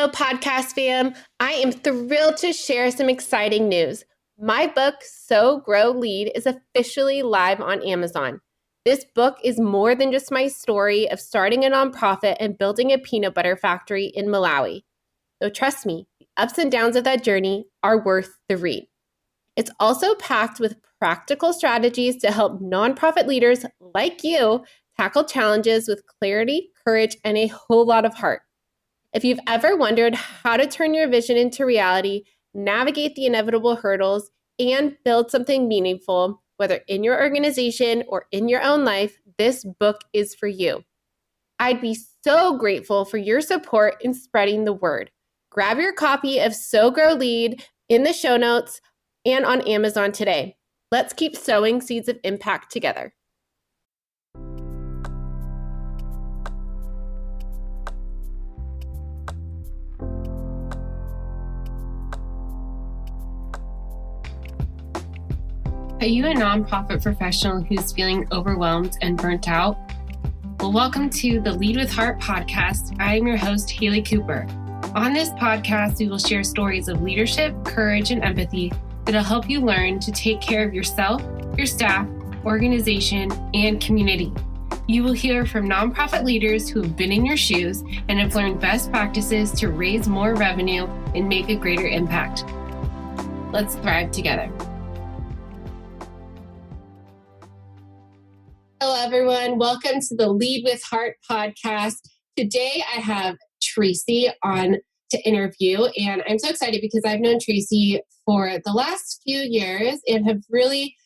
Hello, podcast fam. I am thrilled to share some exciting news. My book, So Grow Lead, is officially live on Amazon. This book is more than just my story of starting a nonprofit and building a peanut butter factory in Malawi. So trust me, the ups and downs of that journey are worth the read. It's also packed with practical strategies to help nonprofit leaders like you tackle challenges with clarity, courage, and a whole lot of heart. If you've ever wondered how to turn your vision into reality, navigate the inevitable hurdles, and build something meaningful, whether in your organization or in your own life, this book is for you. I'd be so grateful for your support in spreading the word. Grab your copy of So Grow Lead in the show notes and on Amazon today. Let's keep sowing seeds of impact together. Are you a nonprofit professional who's feeling overwhelmed and burnt out? Well, welcome to the Lead with Heart podcast. I am your host, Haley Cooper. On this podcast, we will share stories of leadership, courage, and empathy that'll help you learn to take care of yourself, your staff, organization, and community. You will hear from nonprofit leaders who have been in your shoes and have learned best practices to raise more revenue and make a greater impact. Let's thrive together. Hello, everyone. Welcome to the Lead with Heart podcast. Today, I have Traci on to interview, and I'm so excited because I've known Traci for the last few years and have really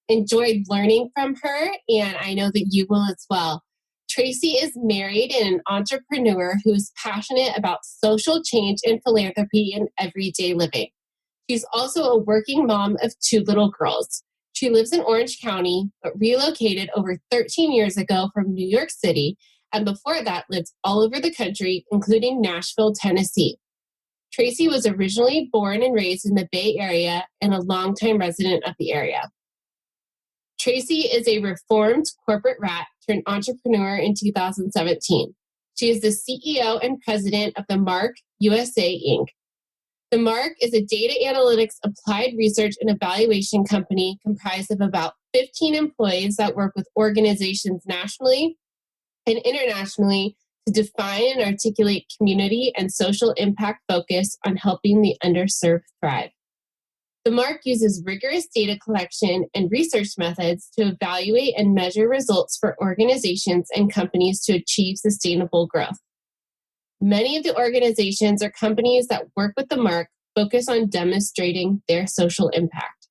enjoyed learning from her, and I know that you will as well. Traci is married and an entrepreneur who's passionate about social change and philanthropy in everyday living. She's also a working mom of 2 little girls. She lives in Orange County, but relocated over 13 years ago from New York City, and before that lived all over the country, including Nashville, Tennessee. Traci was originally born and raised in the Bay Area and a longtime resident of the area. Traci is a reformed corporate rat turned entrepreneur in 2017. She is the CEO and president of the Mark USA, Inc. The Mark is a data analytics applied research and evaluation company comprised of about 15 employees that work with organizations nationally and internationally to define and articulate community and social impact focus on helping the underserved thrive. The Mark uses rigorous data collection and research methods to evaluate and measure results for organizations and companies to achieve sustainable growth. Many of the organizations or companies that work with the Mark focus on demonstrating their social impact.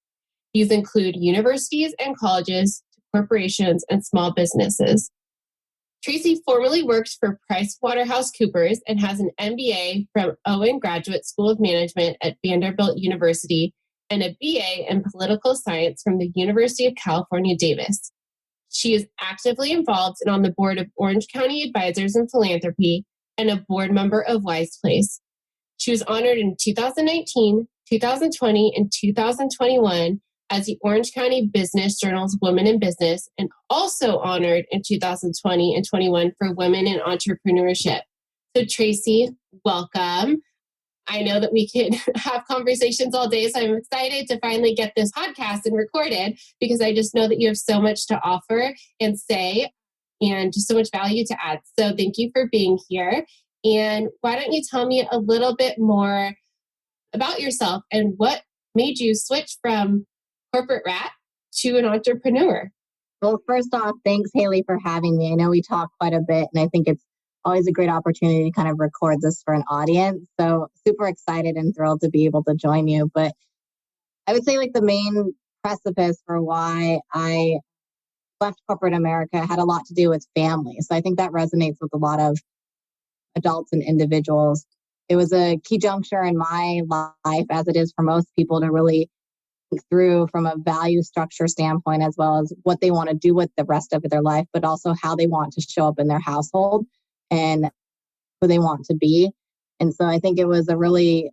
These include universities and colleges, corporations, and small businesses. Traci formerly worked for PricewaterhouseCoopers and has an MBA from Owen Graduate School of Management at Vanderbilt University and a BA in Political Science from the University of California, Davis. She is actively involved and on the board of Orange County Advisors in Philanthropy and a board member of Wise Place. She was honored in 2019, 2020, and 2021 as the Orange County Business Journal's Women in Business, and also honored in 2020 and 21 for Women in Entrepreneurship. So Traci, welcome. I know that we can have conversations all day, so I'm excited to finally get this podcast and recorded because I just know that you have so much to offer and say and just so much value to add. So thank you for being here. And why don't you tell me a little bit more about yourself and what made you switch from corporate rat to an entrepreneur? Well, first off, thanks, Haley, for having me. I know we talk quite a bit, and I think it's always a great opportunity to kind of record this for an audience. So super excited and thrilled to be able to join you. But I would say like the main precipice for why I left corporate America had a lot to do with family. So I think that resonates with a lot of adults and individuals. It was a key juncture in my life, as it is for most people, to really think through from a value structure standpoint, as well as what they want to do with the rest of their life, but also how they want to show up in their household and who they want to be. And so I think it was a really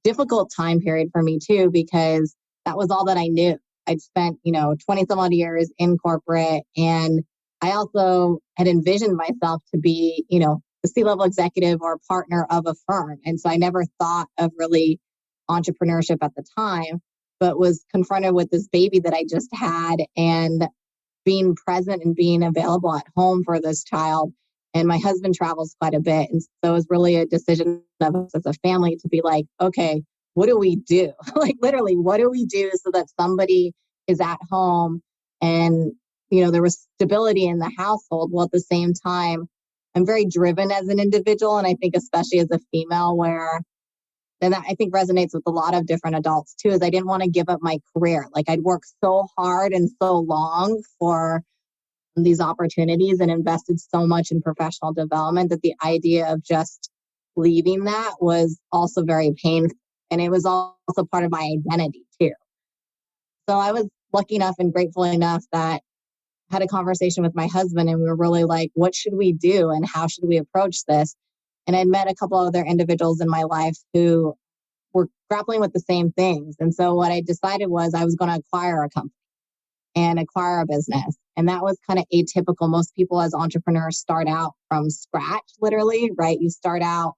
difficult time period for me too, because that was all that I knew. I'd spent, 20 some odd years in corporate, and I also had envisioned myself to be, a C-level executive or a partner of a firm. And so I never thought of really entrepreneurship at the time, but was confronted with this baby that I just had and being present and being available at home for this child. And my husband travels quite a bit. And so it was really a decision of us as a family to be like, okay, what do we do? Like literally, what do we do so that somebody is at home and, there was stability in the household. Well, at the same time, I'm very driven as an individual. And I think especially as a female and that I think resonates with a lot of different adults too, is I didn't want to give up my career. Like I'd worked so hard and so long for these opportunities and invested so much in professional development that the idea of just leaving that was also very painful. And it was also part of my identity too. So I was lucky enough and grateful enough that I had a conversation with my husband and we were really like, what should we do and how should we approach this? And I'd met a couple of other individuals in my life who were grappling with the same things. And so what I decided was I was going to acquire a company and acquire a business. And that was kind of atypical. Most people as entrepreneurs start out from scratch, literally, right? You start out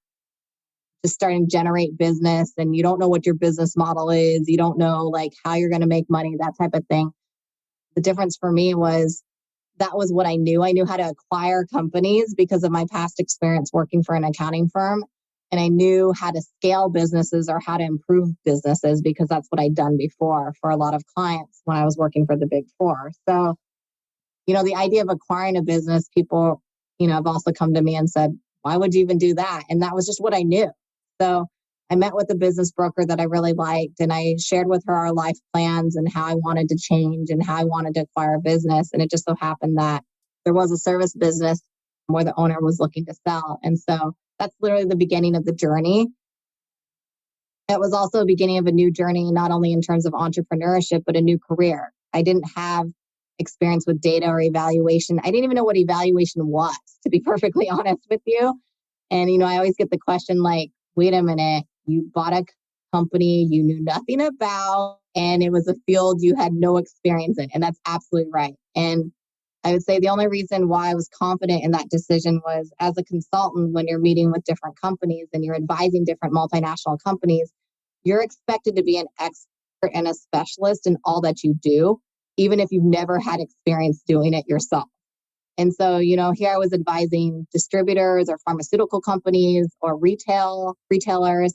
just starting to generate business and you don't know what your business model is. You don't know like how you're going to make money, that type of thing. The difference for me was that was what I knew. I knew how to acquire companies because of my past experience working for an accounting firm. And I knew how to scale businesses or how to improve businesses because that's what I'd done before for a lot of clients when I was working for the Big Four. So, the idea of acquiring a business, people, have also come to me and said, why would you even do that? And that was just what I knew. So I met with a business broker that I really liked and I shared with her our life plans and how I wanted to change and how I wanted to acquire a business. And it just so happened that there was a service business where the owner was looking to sell. And so that's literally the beginning of the journey. It was also the beginning of a new journey, not only in terms of entrepreneurship, but a new career. I didn't have experience with data or evaluation. I didn't even know what evaluation was, to be perfectly honest with you. And, I always get the question like, wait a minute, you bought a company you knew nothing about, and it was a field you had no experience in. And that's absolutely right. And I would say the only reason why I was confident in that decision was as a consultant, when you're meeting with different companies and you're advising different multinational companies, you're expected to be an expert and a specialist in all that you do, even if you've never had experience doing it yourself. And so, here I was advising distributors or pharmaceutical companies or retailers,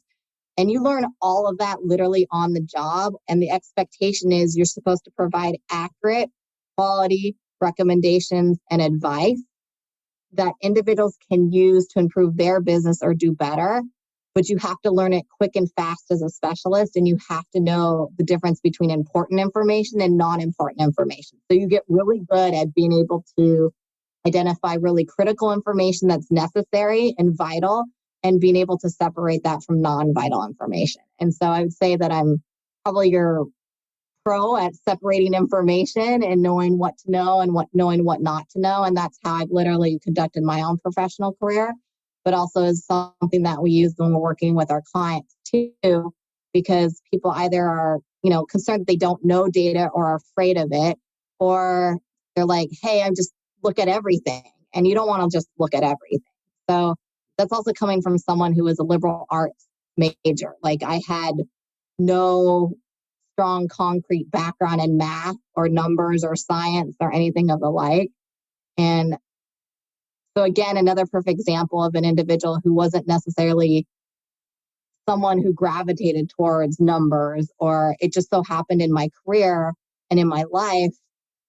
and you learn all of that literally on the job. And the expectation is you're supposed to provide accurate, quality recommendations and advice that individuals can use to improve their business or do better. But you have to learn it quick and fast as a specialist, and you have to know the difference between important information and non-important information. So you get really good at being able to identify really critical information that's necessary and vital, and being able to separate that from non-vital information. And so I would say that I'm probably your pro at separating information and knowing what to know and knowing what not to know. And that's how I've literally conducted my own professional career, but also is something that we use when we're working with our clients too, because people either are, concerned that they don't know data or are afraid of it, or they're like, hey, I'm just look at everything. And you don't want to just look at everything. So that's also coming from someone who was a liberal arts major. Like I had no strong concrete background in math or numbers or science or anything of the like. And so again, another perfect example of an individual who wasn't necessarily someone who gravitated towards numbers, or it just so happened in my career and in my life,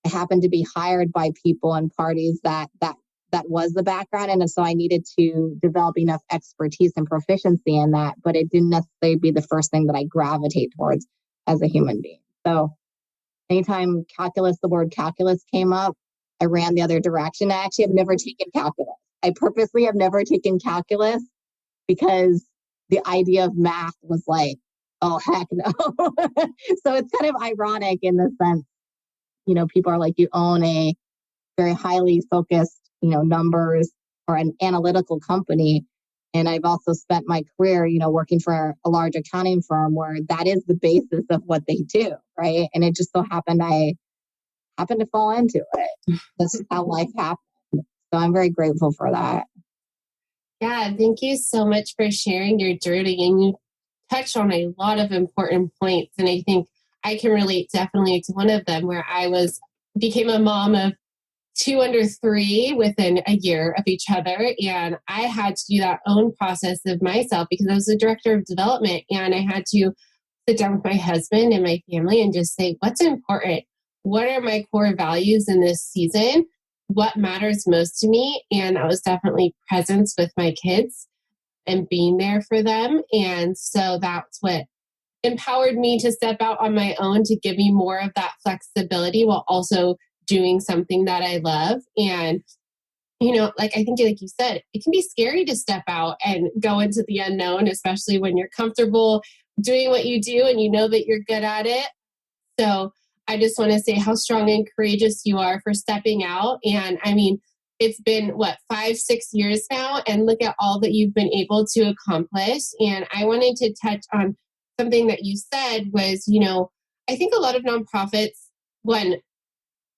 I happened to be hired by people and parties that was the background. And so I needed to develop enough expertise and proficiency in that, but it didn't necessarily be the first thing that I gravitate towards as a human being. So anytime the word calculus came up, I ran the other direction. I actually have never taken calculus. I purposely have never taken calculus because the idea of math was like, oh, heck no. So it's kind of ironic in the sense, people are like, you own a very highly focused, numbers or an analytical company. And I've also spent my career, working for a large accounting firm where that is the basis of what they do, right? And it just so happened I happened to fall into it. This is how life happened. So I'm very grateful for that. Yeah, thank you so much for sharing your journey. And you touched on a lot of important points. And I think I can relate definitely to one of them where became a mom of two under three within a year of each other. And I had to do that own process of myself because I was the director of development and I had to sit down with my husband and my family and just say, what's important? What are my core values in this season? What matters most to me? And that was definitely presence with my kids and being there for them. And so that's what empowered me to step out on my own to give me more of that flexibility while also doing something that I love. And, like I think, like you said, it can be scary to step out and go into the unknown, especially when you're comfortable doing what you do and you know that you're good at it. So I just want to say how strong and courageous you are for stepping out. And I mean, it's been 5-6 years now, and look at all that you've been able to accomplish. And I wanted to touch on something that you said was, I think a lot of nonprofits, when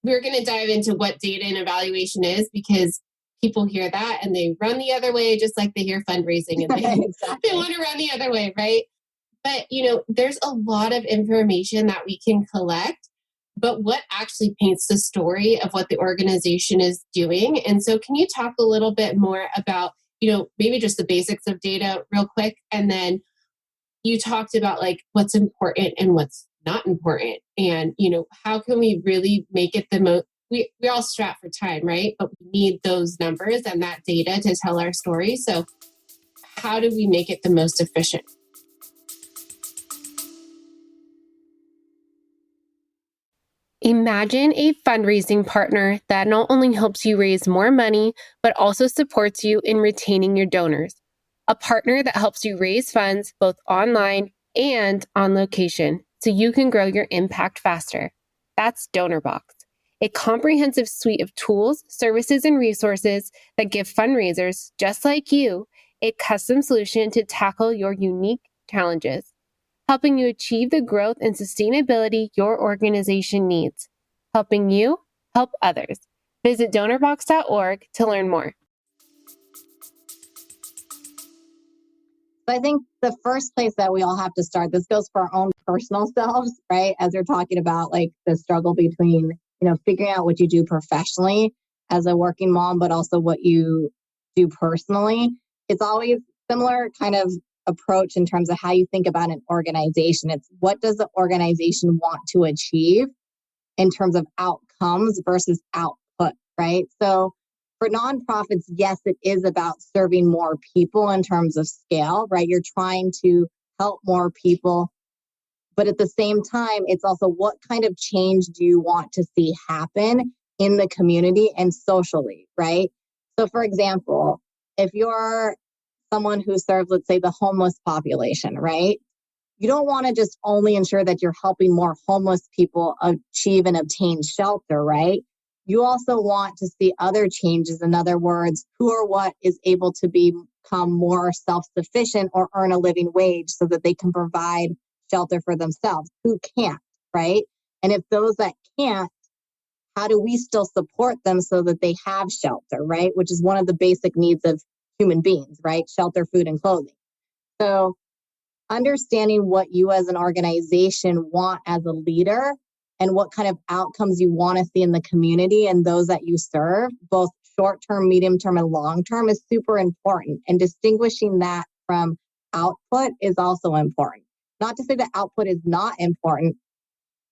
we're going to dive into what data and evaluation is, because people hear that and they run the other way, just like they hear fundraising and Exactly. they want to run the other way, right? But, there's a lot of information that we can collect, but what actually paints the story of what the organization is doing? And so can you talk a little bit more about, maybe just the basics of data real quick? And then you talked about like what's important and what's not important. And, how can we really make it the most, we're all strapped for time, right? But we need those numbers and that data to tell our story. So how do we make it the most efficient? Imagine a fundraising partner that not only helps you raise more money, but also supports you in retaining your donors. A partner that helps you raise funds both online and on location so you can grow your impact faster. That's DonorBox, a comprehensive suite of tools, services, and resources that give fundraisers just like you a custom solution to tackle your unique challenges, helping you achieve the growth and sustainability your organization needs. Helping you help others. Visit donorbox.org to learn more. So I think the first place that we all have to start, this goes for our own personal selves, right? As we're talking about like the struggle between, figuring out what you do professionally as a working mom, but also what you do personally. It's always similar kind of approach in terms of how you think about an organization. It's what does the organization want to achieve in terms of outcomes versus output, right? So for nonprofits, yes, it is about serving more people in terms of scale, right? You're trying to help more people. But at the same time, it's also what kind of change do you want to see happen in the community and socially, right? So for example, if you're someone who serves, let's say, the homeless population, right? You don't want to just only ensure that you're helping more homeless people achieve and obtain shelter, right? You also want to see other changes. In other words, who or what is able to become more self-sufficient or earn a living wage so that they can provide shelter for themselves. Who can't, right? And if those that can't, how do we still support them so that they have shelter, right? Which is one of the basic needs of human beings, right? Shelter, food, and clothing. So understanding what you as an organization want as a leader and what kind of outcomes you want to see in the community and those that you serve, both short-term, medium-term, and long-term, is super important. And distinguishing that from output is also important. Not to say that output is not important.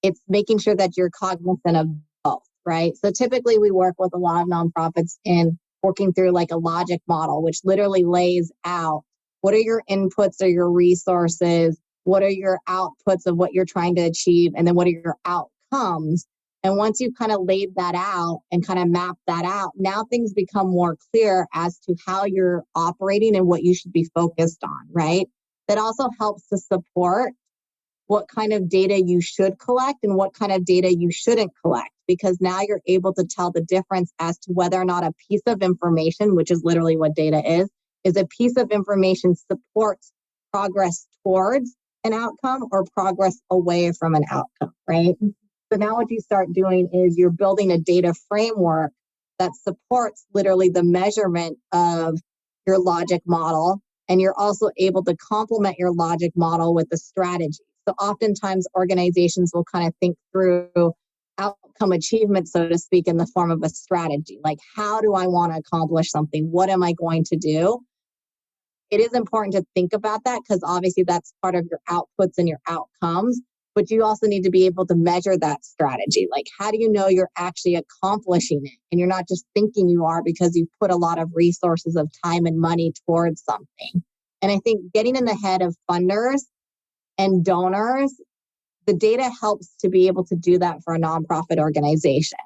It's making sure that you're cognizant of both, right? So typically we work with a lot of nonprofits in working through like a logic model, which literally lays out what are your inputs or your resources, what are your outputs of what you're trying to achieve, and then what are your outcomes. And once you've kind of laid that out and kind of mapped that out, now things become more clear as to how you're operating and what you should be focused on, right? That also helps to support what kind of data you should collect and what kind of data you shouldn't collect, because now you're able to tell the difference as to whether or not a piece of information, which is literally what data is a piece of information supports progress towards an outcome or progress away from an outcome, right? So now what you start doing is you're building a data framework that supports literally the measurement of your logic model, and you're also able to complement your logic model with a strategy. So oftentimes organizations will kind of think through outcome achievement, so to speak, in the form of a strategy. Like, how do I want to accomplish something? What am I going to do? It is important to think about that because obviously that's part of your outputs and your outcomes, but you also need to be able to measure that strategy. Like, how do you know you're actually accomplishing it? And you're not just thinking you are because you've put a lot of resources of time and money towards something. And I think getting in the head of funders and donors, the data helps to be able to do that for a nonprofit organization.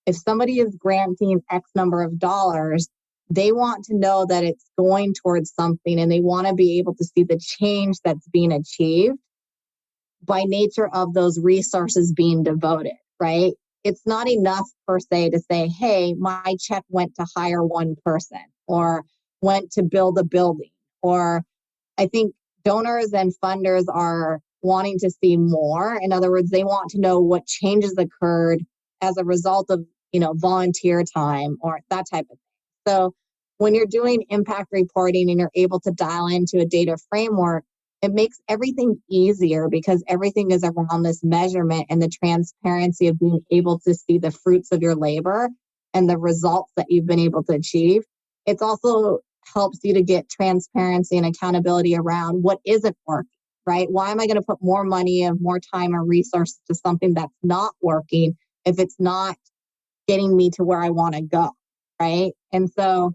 If somebody is granting X number of dollars, they want to know that it's going towards something and they want to be able to see the change that's being achieved by nature of those resources being devoted, right? It's not enough per se to say, hey, my check went to hire one person or went to build a building. Or I think donors and funders are wanting to see more. In other words, they want to know what changes occurred as a result of, volunteer time or that type of thing. So when you're doing impact reporting and you're able to dial into a data framework, it makes everything easier because everything is around this measurement and the transparency of being able to see the fruits of your labor and the results that you've been able to achieve. It's also helps you to get transparency and accountability around what isn't working, right? Why am I going to put more money and more time or resources to something that's not working if it's not getting me to where I want to go, right? And so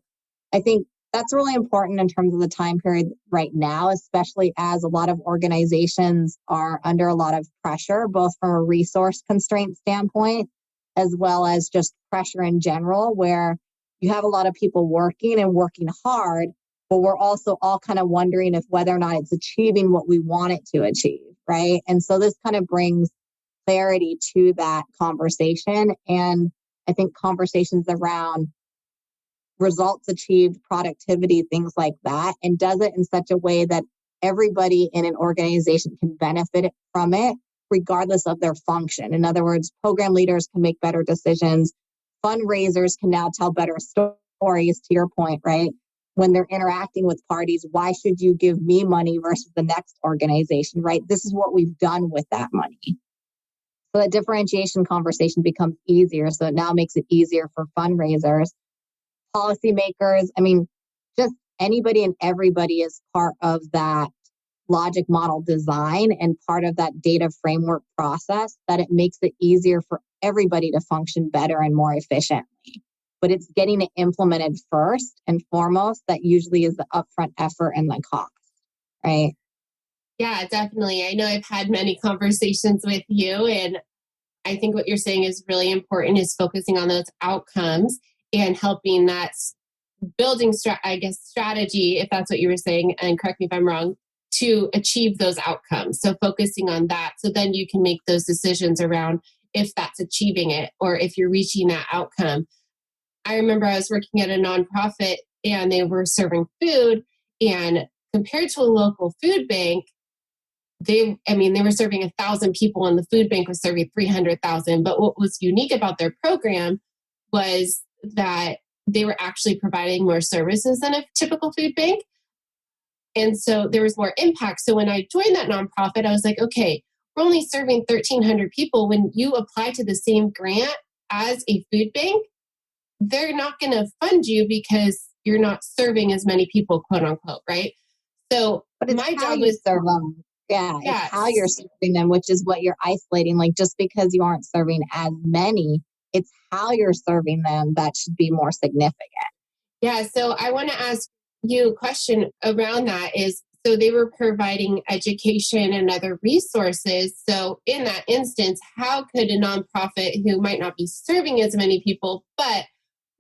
I think that's really important in terms of the time period right now, especially as a lot of organizations are under a lot of pressure, both from a resource constraint standpoint, as well as just pressure in general, where you have a lot of people working and working hard, but we're also all kind of wondering if whether or not it's achieving what we want it to achieve, right? And so this kind of brings clarity to that conversation. And I think conversations around results achieved, productivity, things like that, and does it in such a way that everybody in an organization can benefit from it, regardless of their function. In other words, program leaders can make better decisions. Fundraisers can now tell better stories, to your point, right? When they're interacting with parties, why should you give me money versus the next organization, right? This is what we've done with that money. So that differentiation conversation becomes easier. So it now makes it easier for fundraisers. Policymakers, just anybody and everybody is part of that logic model design and part of that data framework process, that it makes it easier for everybody to function better and more efficiently. But it's getting it implemented first and foremost that usually is the upfront effort and the cost, right? Yeah, definitely. I know I've had many conversations with you, and I think what you're saying is really important, is focusing on those outcomes and helping that building, strategy, if that's what you were saying, and correct me if I'm wrong, to achieve those outcomes. So focusing on that, so then you can make those decisions around if that's achieving it or if you're reaching that outcome. I remember I was working at a nonprofit and they were serving food, and compared to a local food bank, they were serving 1,000 people and the food bank was serving 300,000. But what was unique about their program was that they were actually providing more services than a typical food bank. And so there was more impact. So when I joined that nonprofit, I was like, okay, we're only serving 1,300 people. When you apply to the same grant as a food bank, they're not going to fund you because you're not serving as many people, quote unquote, right? So but it's my how job you was serve them. Yeah, yes. It's how you're serving them, which is what you're isolating. Like, just because you aren't serving as many, it's how you're serving them that should be more significant. Yeah, so I want to ask you a question around that is, so they were providing education and other resources. So in that instance, how could a nonprofit who might not be serving as many people, but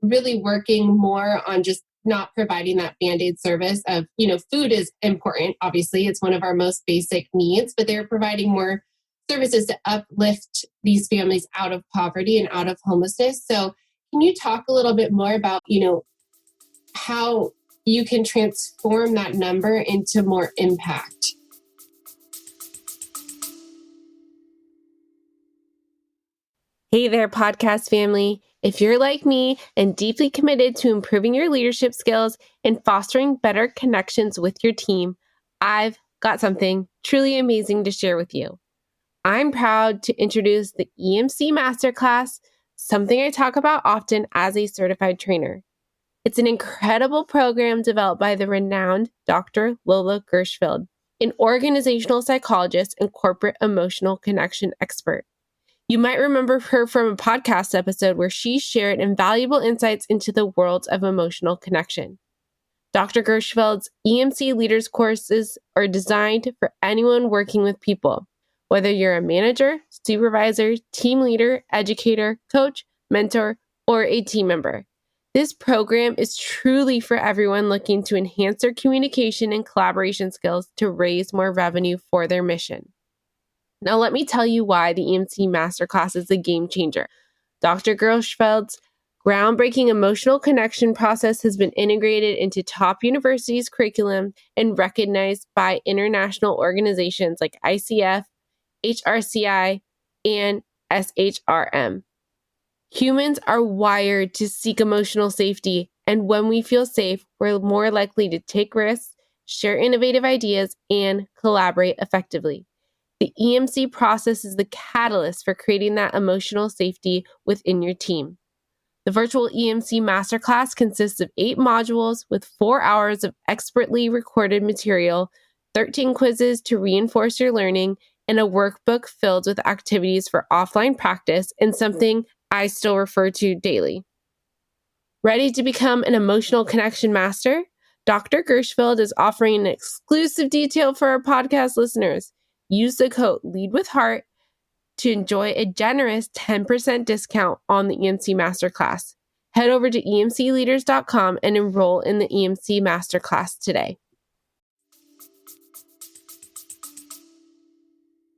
really working more on just not providing that Band-Aid service of, food is important. Obviously, it's one of our most basic needs, but they're providing more services to uplift these families out of poverty and out of homelessness. So can you talk a little bit more about, how you can transform that number into more impact? Hey there, podcast family. If you're like me and deeply committed to improving your leadership skills and fostering better connections with your team, I've got something truly amazing to share with you. I'm proud to introduce the EMC Masterclass, something I talk about often as a certified trainer. It's an incredible program developed by the renowned Dr. Lola Gershfeld, an organizational psychologist and corporate emotional connection expert. You might remember her from a podcast episode where she shared invaluable insights into the world of emotional connection. Dr. Gershfeld's EMC Leaders courses are designed for anyone working with people, whether you're a manager, supervisor, team leader, educator, coach, mentor, or a team member. This program is truly for everyone looking to enhance their communication and collaboration skills to raise more revenue for their mission. Now, let me tell you why the EMC Masterclass is a game changer. Dr. Gershfeld's groundbreaking emotional connection process has been integrated into top universities' curriculum and recognized by international organizations like ICF, HRCI, and SHRM. Humans are wired to seek emotional safety, and when we feel safe, we're more likely to take risks, share innovative ideas, and collaborate effectively. The EMC process is the catalyst for creating that emotional safety within your team. The virtual EMC Masterclass consists of 8 modules with 4 hours of expertly recorded material, 13 quizzes to reinforce your learning, and a workbook filled with activities for offline practice and something I still refer to daily. Ready to become an emotional connection master? Dr. Gershfeld is offering an exclusive detail for our podcast listeners. Use the code LEADWITHHEART to enjoy a generous 10% discount on the EMC Masterclass. Head over to emcleaders.com and enroll in the EMC Masterclass today.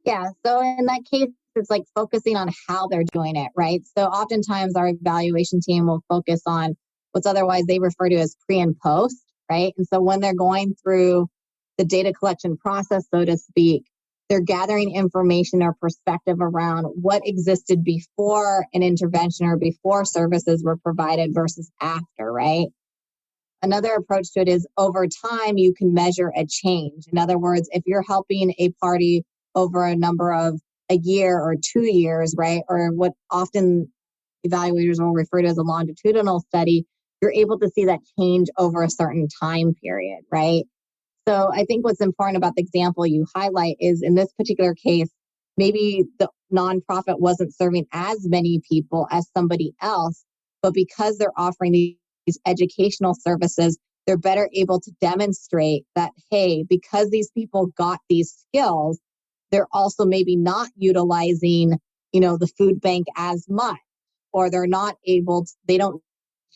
Yeah. So in that case, it's like focusing on how they're doing it, right? So oftentimes our evaluation team will focus on what's otherwise they refer to as pre and post, right? And so when they're going through the data collection process, so to speak, they're gathering information or perspective around what existed before an intervention or before services were provided versus after, right? Another approach to it is over time, you can measure a change. In other words, if you're helping a party over a number of a year or 2 years, right? Or what often evaluators will refer to as a longitudinal study, you're able to see that change over a certain time period, right? So I think what's important about the example you highlight is in this particular case, maybe the nonprofit wasn't serving as many people as somebody else, but because they're offering these educational services, they're better able to demonstrate that, hey, because these people got these skills, they're also maybe not utilizing, the food bank as much, or they're not able to, they don't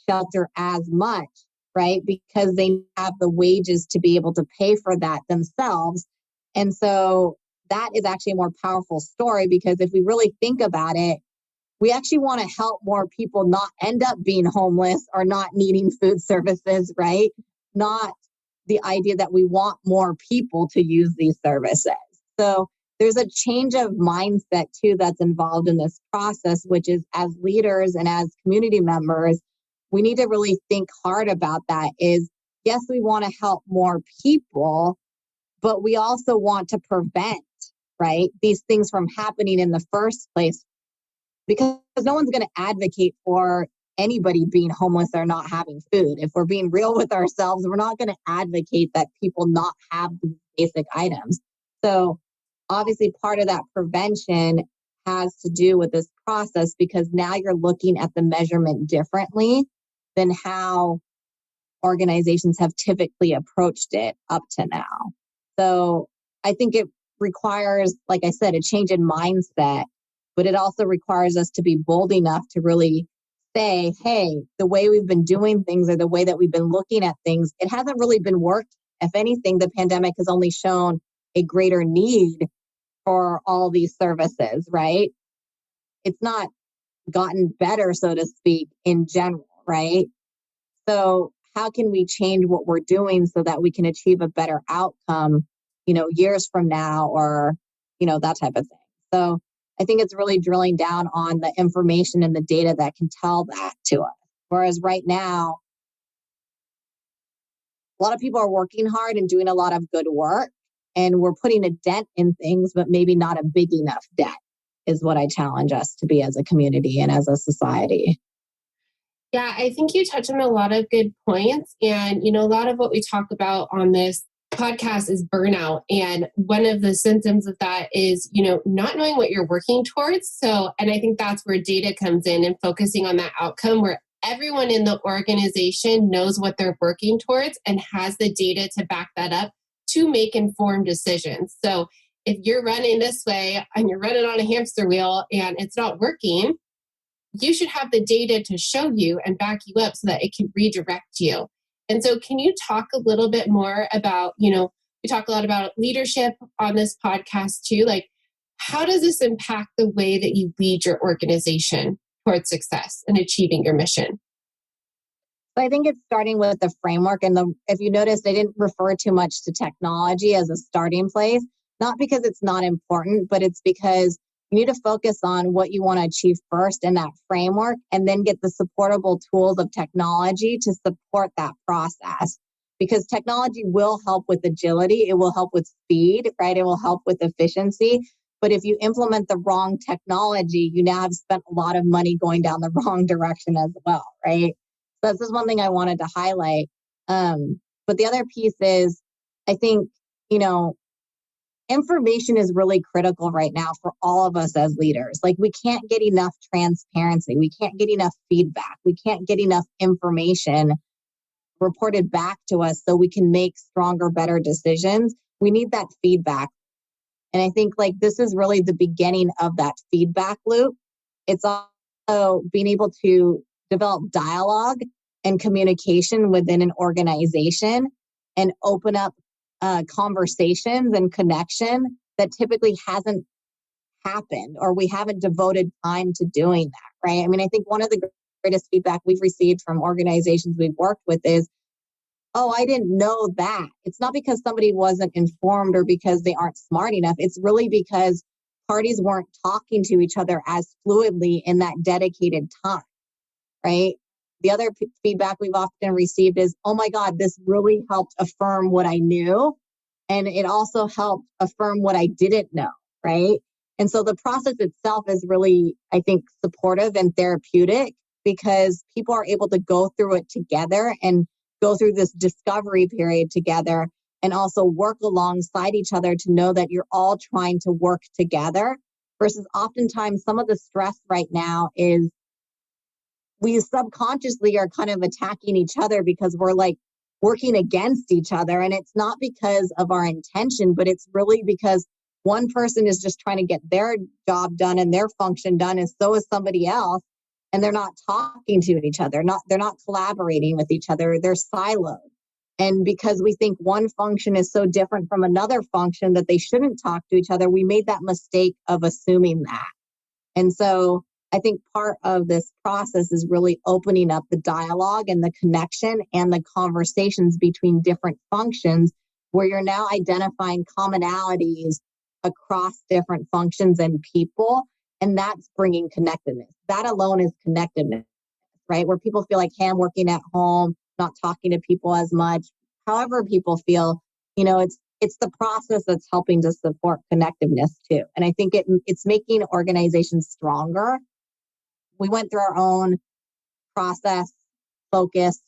shelter as much, right? Because they have the wages to be able to pay for that themselves. And so that is actually a more powerful story because if we really think about it, we actually want to help more people not end up being homeless or not needing food services, right? Not the idea that we want more people to use these services. So there's a change of mindset too that's involved in this process, which is as leaders and as community members, we need to really think hard about that is, yes, we want to help more people, but we also want to prevent, right, these things from happening in the first place because no one's going to advocate for anybody being homeless or not having food. If we're being real with ourselves, we're not going to advocate that people not have these basic items. So obviously part of that prevention has to do with this process because now you're looking at the measurement differently than how organizations have typically approached it up to now. So I think it requires, like I said, a change in mindset, but it also requires us to be bold enough to really say, hey, the way we've been doing things or the way that we've been looking at things, it hasn't really been working. If anything, the pandemic has only shown a greater need for all these services, right? It's not gotten better, so to speak, in general, right? So how can we change what we're doing so that we can achieve a better outcome, years from now or, that type of thing. So I think it's really drilling down on the information and the data that can tell that to us. Whereas right now, a lot of people are working hard and doing a lot of good work, and we're putting a dent in things, but maybe not a big enough dent is what I challenge us to be as a community and as a society. Yeah, I think you touched on a lot of good points. And, a lot of what we talk about on this podcast is burnout. And one of the symptoms of that is, not knowing what you're working towards. So, and I think that's where data comes in and focusing on that outcome where everyone in the organization knows what they're working towards and has the data to back that up to make informed decisions. So if you're running this way and you're running on a hamster wheel and it's not working, you should have the data to show you and back you up so that it can redirect you. And so can you talk a little bit more about, we talk a lot about leadership on this podcast too. Like, how does this impact the way that you lead your organization towards success and achieving your mission? So I think it's starting with the framework. And if you notice, they didn't refer too much to technology as a starting place, not because it's not important, but it's because you need to focus on what you want to achieve first in that framework and then get the supportable tools of technology to support that process. Because technology will help with agility, it will help with speed, right? It will help with efficiency. But if you implement the wrong technology, you now have spent a lot of money going down the wrong direction as well, right? So this is one thing I wanted to highlight. But the other piece is, I think, information is really critical right now for all of us as leaders. Like, we can't get enough transparency. We can't get enough feedback. We can't get enough information reported back to us so we can make stronger, better decisions. We need that feedback. And I think this is really the beginning of that feedback loop. It's also being able to develop dialogue and communication within an organization and open up conversations and connection that typically hasn't happened, or we haven't devoted time to doing that, right? I mean, I think one of the greatest feedback we've received from organizations we've worked with is, oh, I didn't know that. It's not because somebody wasn't informed or because they aren't smart enough. It's really because parties weren't talking to each other as fluidly in that dedicated time, right? The other feedback we've often received is, oh my God, this really helped affirm what I knew. And it also helped affirm what I didn't know, right? And so the process itself is really, I think, supportive and therapeutic because people are able to go through it together and go through this discovery period together and also work alongside each other to know that you're all trying to work together versus oftentimes some of the stress right now is we subconsciously are kind of attacking each other because we're working against each other. And it's not because of our intention, but it's really because one person is just trying to get their job done and their function done, and so is somebody else. And they're not talking to each other. They're not collaborating with each other. They're siloed. And because we think one function is so different from another function that they shouldn't talk to each other, we made that mistake of assuming that. And so I think part of this process is really opening up the dialogue and the connection and the conversations between different functions where you're now identifying commonalities across different functions and people. And that's bringing connectedness. That alone is connectedness, right? Where people feel like, hey, I'm working at home, not talking to people as much. However people feel, it's the process that's helping to support connectiveness too. And I think it's making organizations stronger. We went through our own process, focused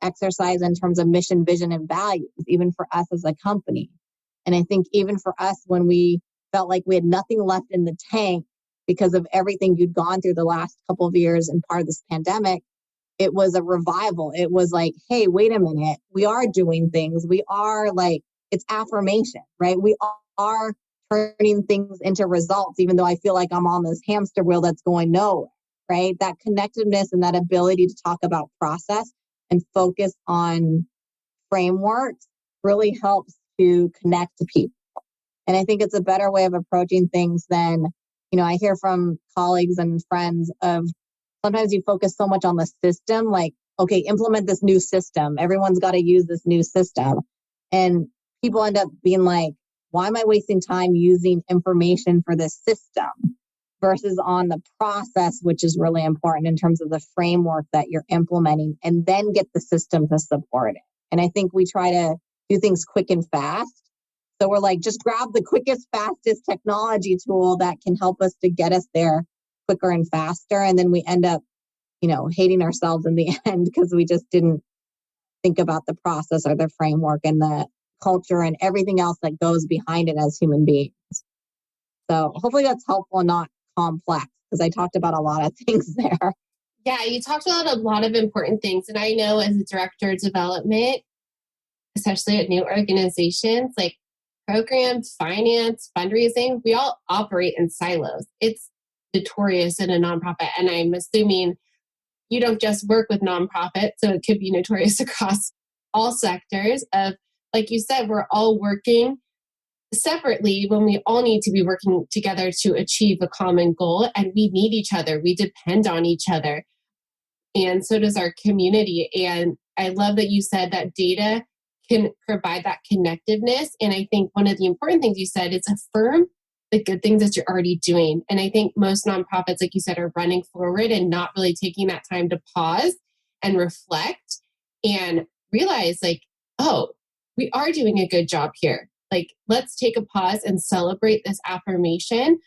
exercise in terms of mission, vision, and values, even for us as a company. And I think even for us, when we felt like we had nothing left in the tank because of everything you'd gone through the last couple of years and part of this pandemic, it was a revival. It was like, hey, wait a minute. We are doing things. We are it's affirmation, right? We are turning things into results, even though I feel like I'm on this hamster wheel that's going nowhere, right? That connectiveness and that ability to talk about process and focus on frameworks really helps to connect to people. And I think it's a better way of approaching things than, I hear from colleagues and friends of sometimes you focus so much on the system, okay, implement this new system. Everyone's got to use this new system. And people end up being like, why am I wasting time using information for this system? versus on the process, which is really important in terms of the framework that you're implementing, and then get the system to support it. And I think we try to do things quick and fast. So we're like, just grab the quickest, fastest technology tool that can help us to get us there quicker and faster. And then we end up, hating ourselves in the end because we just didn't think about the process or the framework and the culture and everything else that goes behind it as human beings. So hopefully that's helpful and not complex, because I talked about a lot of things there. Yeah, you talked about a lot of important things. And I know as a director of development, especially at new organizations, like programs, finance, fundraising, we all operate in silos. It's notorious in a nonprofit. And I'm assuming you don't just work with nonprofits, so it could be notorious across all sectors of, like you said, we're all working separately when we all need to be working together to achieve a common goal. And we need each other. We depend on each other. And so does our community. And I love that you said that data can provide that connectedness. And I think one of the important things you said is affirm the good things that you're already doing. And I think most nonprofits, like you said, are running forward and not really taking that time to pause and reflect and realize, like, oh, we are doing a good job here. Like, let's take a pause and celebrate this affirmation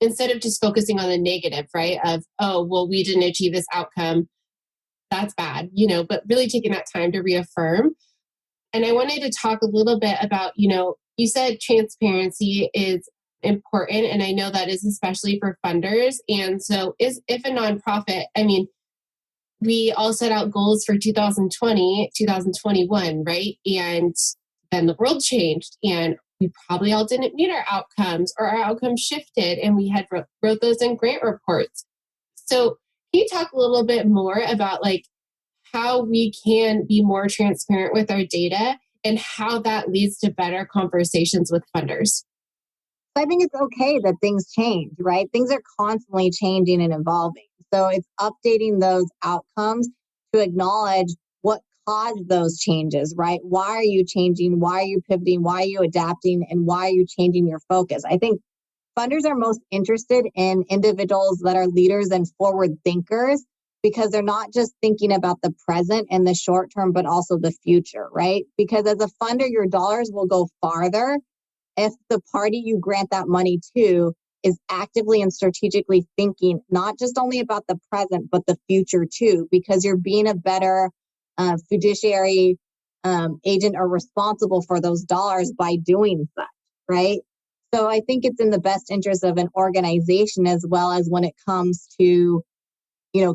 instead of just focusing on the negative, right? Of, oh, well, we didn't achieve this outcome. That's bad, but really taking that time to reaffirm. And I wanted to talk a little bit about, you said transparency is important. And I know that is especially for funders. And so if a nonprofit, we all set out goals for 2020, 2021, right? And then the world changed and we probably all didn't meet our outcomes, or our outcomes shifted, and we had wrote those in grant reports. So can you talk a little bit more about like how we can be more transparent with our data and how that leads to better conversations with funders? I think it's okay that things change, right? Things are constantly changing and evolving. So it's updating those outcomes to acknowledge what caused those changes, right? Why are you changing? Why are you pivoting? Why are you adapting? And why are you changing your focus? I think funders are most interested in individuals that are leaders and forward thinkers, because they're not just thinking about the present and the short term, but also the future, right? Because as a funder, your dollars will go farther if the party you grant that money to is actively and strategically thinking not just only about the present, but the future too, because you're being a better fiduciary agent or responsible for those dollars by doing such, right? So I think it's in the best interest of an organization, as well as when it comes to,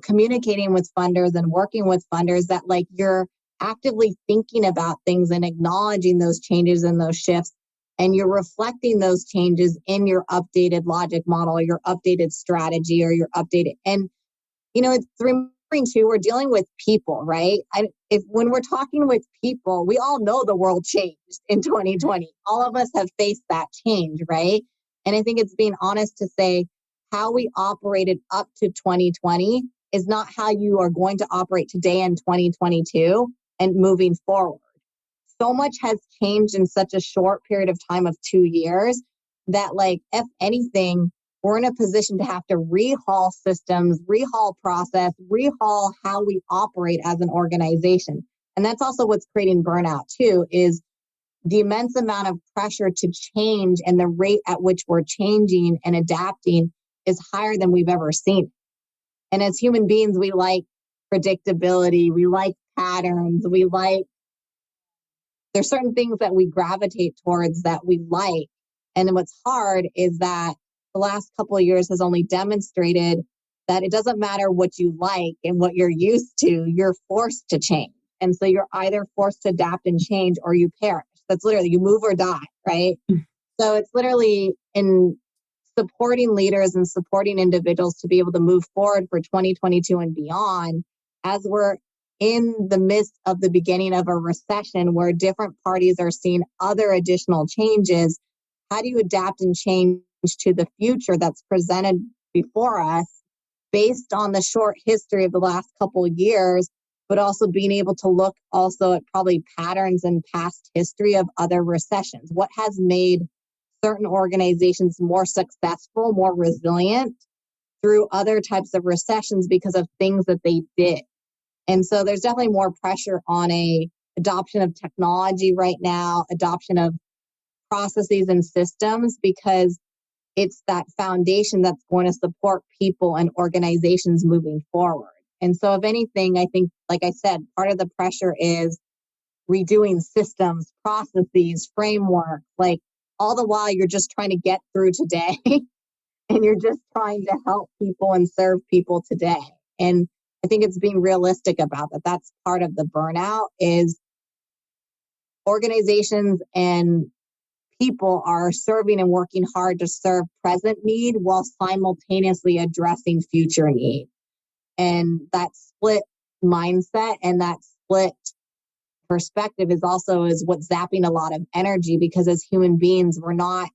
communicating with funders and working with funders, that like you're actively thinking about things and acknowledging those changes and those shifts. And you're reflecting those changes in your updated logic model, your updated strategy, or your updated. And, it's remembering too, we're dealing with people, right? When we're talking with people, we all know the world changed in 2020. All of us have faced that change, right? And I think it's being honest to say how we operated up to 2020 is not how you are going to operate today in 2022 and moving forward. So much has changed in such a short period of time of 2 years that, like, if anything, we're in a position to have to rehaul systems, rehaul process, rehaul how we operate as an organization. And that's also what's creating burnout too, is the immense amount of pressure to change, and the rate at which we're changing and adapting is higher than we've ever seen. And as human beings, we like predictability, we like patterns, there's certain things that we gravitate towards that we like. And then what's hard is that the last couple of years has only demonstrated that it doesn't matter what you like and what you're used to, you're forced to change. And so you're either forced to adapt and change, or you perish. That's literally, you move or die, right? So it's literally in supporting leaders and supporting individuals to be able to move forward for 2022 and beyond, as we're in the midst of the beginning of a recession where different parties are seeing other additional changes. How do you adapt and change to the future that's presented before us based on the short history of the last couple of years, but also being able to look also at probably patterns in past history of other recessions? What has made certain organizations more successful, more resilient through other types of recessions because of things that they did. And so there's definitely more pressure on a adoption of technology right now, adoption of processes and systems, because it's that foundation that's going to support people and organizations moving forward. And so if anything, I think, like I said, part of the pressure is redoing systems, processes, framework, like all the while you're just trying to get through today and you're just trying to help people and serve people today. And I think it's being realistic about that. That's part of the burnout is organizations and people are serving and working hard to serve present need while simultaneously addressing future need. And that split mindset and that split perspective is what's zapping a lot of energy, because as human beings, we're not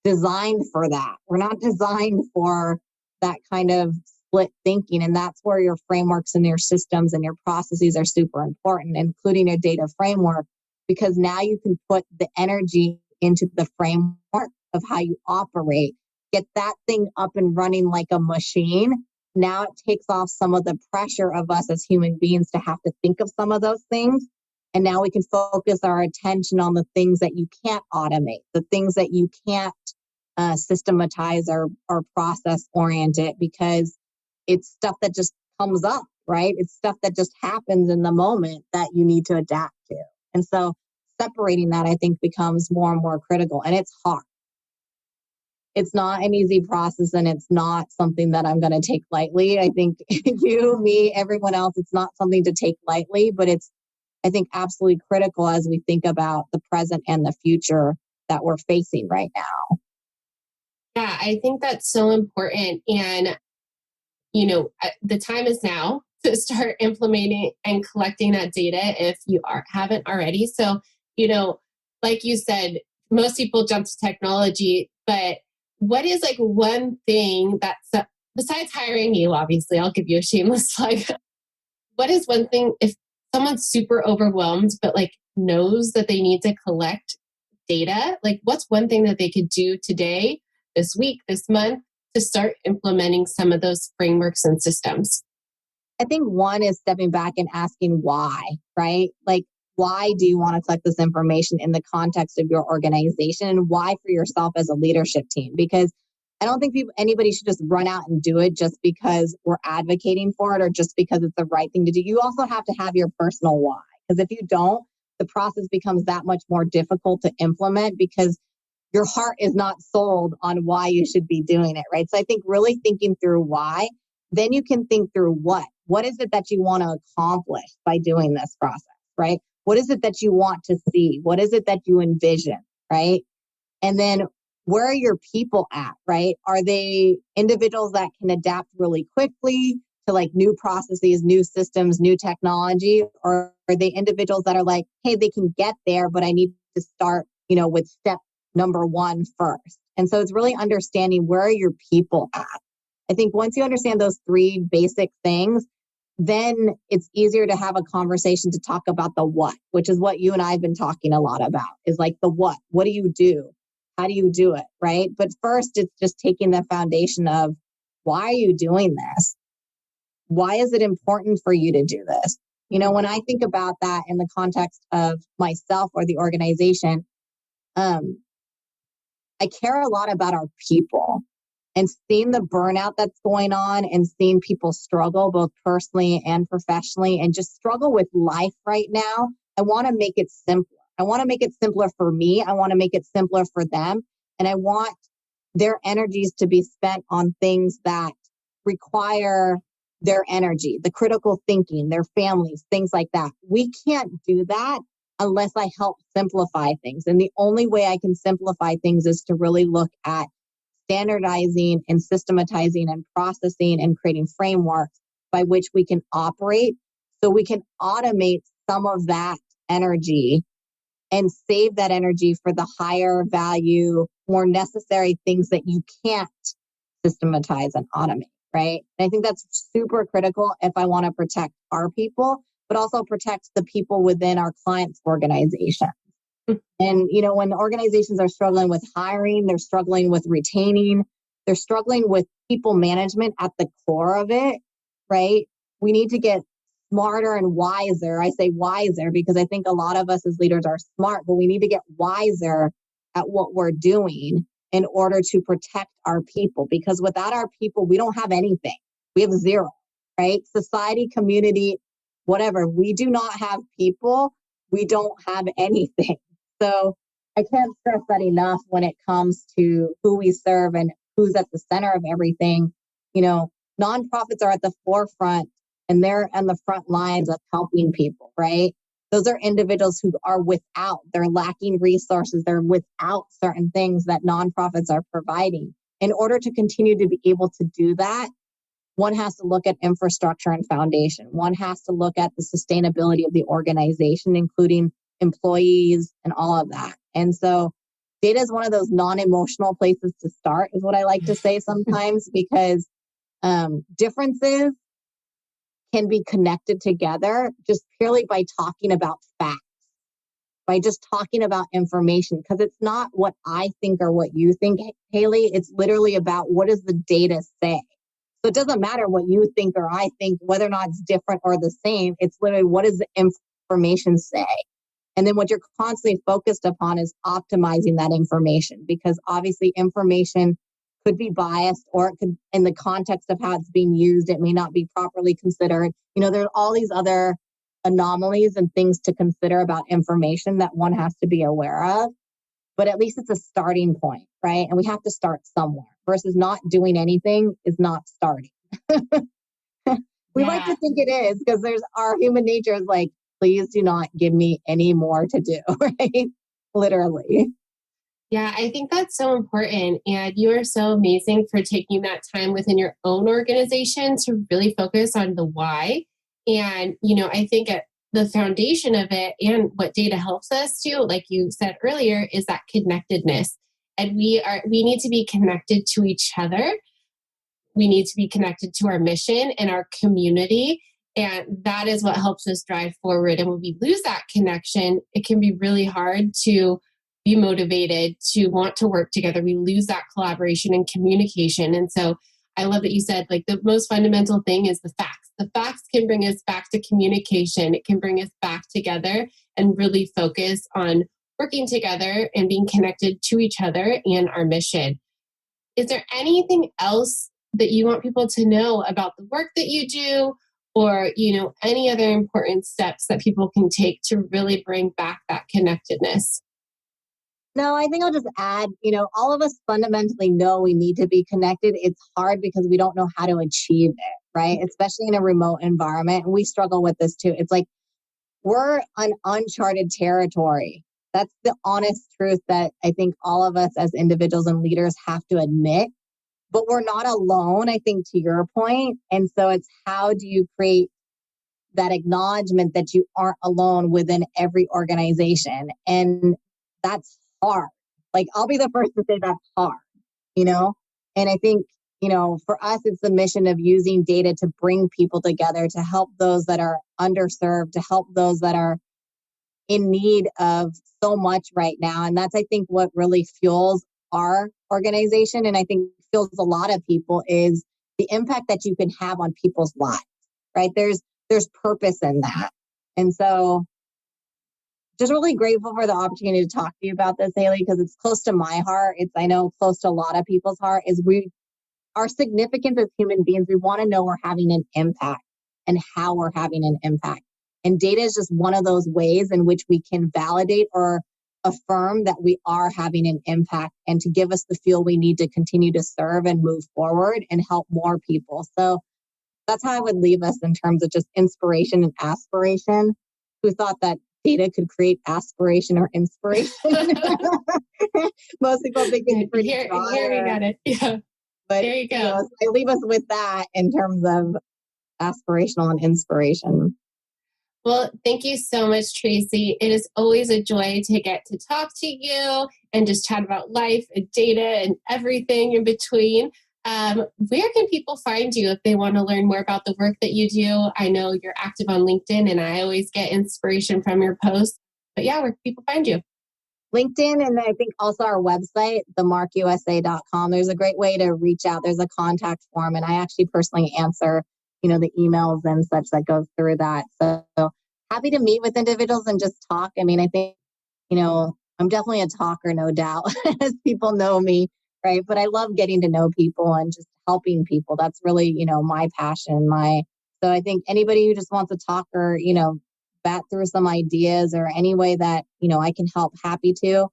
designed for that. We're not designed for that kind of split thinking. And that's where your frameworks and your systems and your processes are super important, including a data framework, because now you can put the energy into the framework of how you operate, get that thing up and running like a machine. Now it takes off some of the pressure of us as human beings to have to think of some of those things. And now we can focus our attention on the things that you can't automate, the things that you can't systematize or process oriented, because it's stuff that just comes up, right? It's stuff that just happens in the moment that you need to adapt to. And so separating that, I think, becomes more and more critical. And it's hard. It's not an easy process, and it's not something that I'm going to take lightly. I think you, me, everyone else, it's not something to take lightly, but it's, I think, absolutely critical as we think about the present and the future that we're facing right now. Yeah, I think that's so important. And, the time is now to start implementing and collecting that data if you haven't already. So, like you said, most people jump to technology, but what is like one thing that's besides hiring you, obviously, I'll give you a shameless plug. What is one thing if someone's super overwhelmed, but like knows that they need to collect data, like what's one thing that they could do today, this week, this month to start implementing some of those frameworks and systems? I think one is stepping back and asking why, right? Like, why do you want to collect this information in the context of your organization, and why for yourself as a leadership team? Because I don't think anybody should just run out and do it just because we're advocating for it or just because it's the right thing to do. You also have to have your personal why, because if you don't, the process becomes that much more difficult to implement because your heart is not sold on why you should be doing it, right? So I think really thinking through why, then you can think through what. What is it that you want to accomplish by doing this process, right? What is it that you want to see? What is it that you envision, right? And then where are your people at, right? Are they individuals that can adapt really quickly to like new processes, new systems, new technology? Or are they individuals that are like, hey, they can get there, but I need to start, with step number one first. And so it's really understanding where are your people at. I think once you understand those three basic things, then it's easier to have a conversation to talk about the what, which is what you and I have been talking a lot about, is like the what. What do you do? How do you do it? Right. But first, it's just taking the foundation of why are you doing this? Why is it important for you to do this? When I think about that in the context of myself or the organization, I care a lot about our people, and seeing the burnout that's going on and seeing people struggle both personally and professionally and just struggle with life right now. I want to make it simpler. I want to make it simpler for me. I want to make it simpler for them. And I want their energies to be spent on things that require their energy, the critical thinking, their families, things like that. We can't do that unless I help simplify things. And the only way I can simplify things is to really look at standardizing and systematizing and processing and creating frameworks by which we can operate so we can automate some of that energy and save that energy for the higher value, more necessary things that you can't systematize and automate, right? And I think that's super critical if I want to protect our people, but also protect the people within our clients' organization. And, when organizations are struggling with hiring, they're struggling with retaining, they're struggling with people management at the core of it, right? We need to get smarter and wiser. I say wiser because I think a lot of us as leaders are smart, but we need to get wiser at what we're doing in order to protect our people. Because without our people, we don't have anything. We have zero, right? Society, community, whatever. We do not have people. We don't have anything. So I can't stress that enough when it comes to who we serve and who's at the center of everything. Nonprofits are at the forefront and they're on the front lines of helping people, right? Those are individuals who are they're lacking resources, they're without certain things that nonprofits are providing. In order to continue to be able to do that, one has to look at infrastructure and foundation. One has to look at the sustainability of the organization, including employees and all of that. And so data is one of those non-emotional places to start, is what I like to say sometimes, because differences can be connected together just purely by talking about facts, by just talking about information, because it's not what I think or what you think, Haley. It's literally about what does the data say. So it doesn't matter what you think or I think, whether or not it's different or the same. It's literally what does the information say? And then what you're constantly focused upon is optimizing that information, because obviously information could be biased, or it could, in the context of how it's being used, it may not be properly considered. There's all these other anomalies and things to consider about information that one has to be aware of. But at least it's a starting point, right? And we have to start somewhere, versus not doing anything is not starting. We like to think it is, because our human nature is like, please do not give me any more to do, right? Literally. Yeah, I think that's so important. And you are so amazing for taking that time within your own organization to really focus on the why. And, I think at the foundation of it and what data helps us to, like you said earlier, is that connectedness. And we need to be connected to each other. We need to be connected to our mission and our community. And that is what helps us drive forward. And when we lose that connection, it can be really hard to be motivated to want to work together. We lose that collaboration and communication. And so I love that you said, like, the most fundamental thing is the facts. The facts can bring us back to communication. It can bring us back together and really focus on working together and being connected to each other and our mission. Is there anything else that you want people to know about the work that you do, or, any other important steps that people can take to really bring back that connectedness? No, I think I'll just add, all of us fundamentally know we need to be connected. It's hard because we don't know how to achieve it, right? Especially in a remote environment. And we struggle with this too. It's like we're on uncharted territory. That's the honest truth that I think all of us as individuals and leaders have to admit. But we're not alone, I think, to your point. And so it's, how do you create that acknowledgement that you aren't alone within every organization? And that's hard. Like, I'll be the first to say that's hard, And I think, for us, it's the mission of using data to bring people together, to help those that are underserved, to help those that are in need of so much right now. And that's, I think, what really fuels our organization, and I think fuels a lot of people, is the impact that you can have on people's lives, right? There's purpose in that. And so just really grateful for the opportunity to talk to you about this, Haley, because it's close to my heart. It's, I know, close to a lot of people's heart, is our significance as human beings. We want to know we're having an impact and how we're having an impact. And data is just one of those ways in which we can validate or affirm that we are having an impact, and to give us the fuel we need to continue to serve and move forward and help more people. So that's how I would leave us in terms of just inspiration and aspiration. Who thought that data could create aspiration or inspiration? Most people think it's pretty Here broad. we got it. Yeah. But there you go. I leave us with that in terms of aspirational and inspiration. Well, thank you so much, Traci. It is always a joy to get to talk to you and just chat about life and data and everything in between. Where can people find you if they want to learn more about the work that you do? I know you're active on LinkedIn, and I always get inspiration from your posts. But yeah, where can people find you? LinkedIn, and I think also our website, themarkusa.com. There's a great way to reach out. There's a contact form, and I actually personally answer, the emails and such that goes through that. So happy to meet with individuals and just talk. I mean, I think, I'm definitely a talker, no doubt, as people know me, right? But I love getting to know people and just helping people. That's really, my passion. So I think anybody who just wants to talk or, bat through some ideas or any way that, I can help, happy to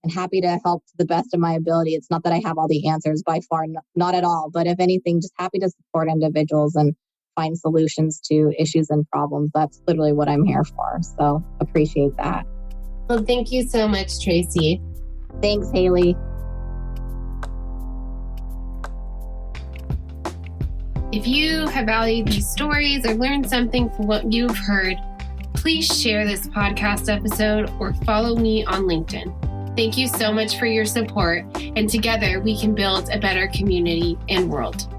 help to the best of my ability. It's not that I have all the answers by far, not at all. But if anything, just happy to support individuals and find solutions to issues and problems. That's literally what I'm here for. So appreciate that. Well, thank you so much, Traci. Thanks, Haley. If you have valued these stories or learned something from what you've heard, please share this podcast episode or follow me on LinkedIn. Thank you so much for your support, and together we can build a better community and world.